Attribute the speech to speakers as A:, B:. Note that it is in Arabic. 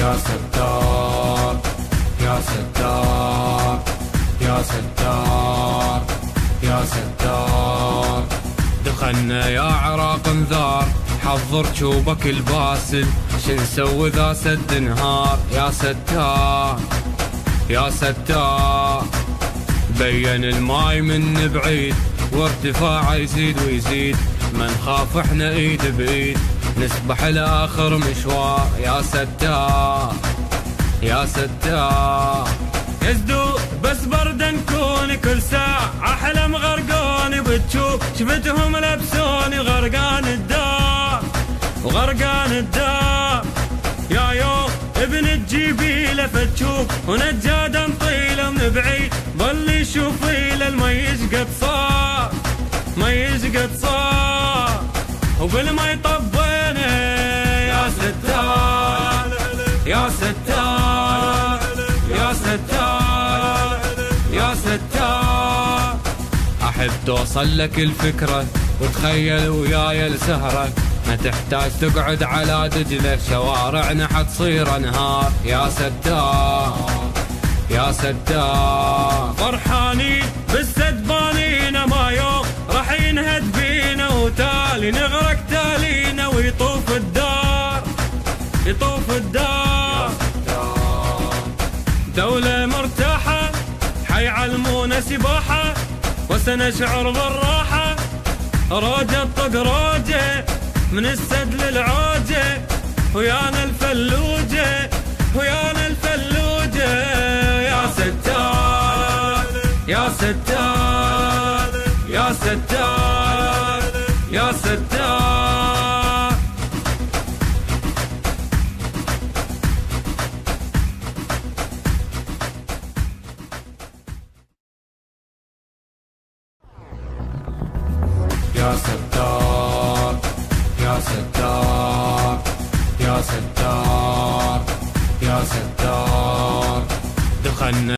A: يا ستار يا ستار يا ستار يا ستار. دخلنا يا عراق انذار، حضر جوبك الباسل، شنسوي ذا سد نهار. يا ستار يا ستار. بين الماي من بعيد وارتفاعه يزيد ويزيد، ما نخاف احنا ايد بايد، نسبح لاخر مشوار. يا ستار يا ستار. يزدو بس برد نكون كل ساعة، احلم غرقوني بتشوف، شفتهم لبسوني غرقان الدار وغرقان الدار. يا يوم ابن الجبيلة فتشوف، ونجادا طيلة من بعيد، ظل يشوف الى الميز قد صار، ميز قد صار، وبالمي طبينا. يا ستار يا ستار يا ستار يا ستار. احب توصل لك الفكرة وتخيل وياي السهرة، ما تحتاج تقعد على دجلة، شوارعنا حتصير انهار. يا ستار يا ستار. فرحانين بالسد بانينا، ما يوم راح ينهد بينا، وتالي نغرق تالينا، ويطوف الدار يطوف الدار. دولة مرتاحة حيعلمونا سباحة، وسنشعر بالراحة، روجة طق روجة من السد للعوجة، ويانا الفلوجة ويانا الفلوجة. يا ستار يا ستار يا ستار يا ستار. يا ستار يا ستار يا ستار يا ستار. دخلنا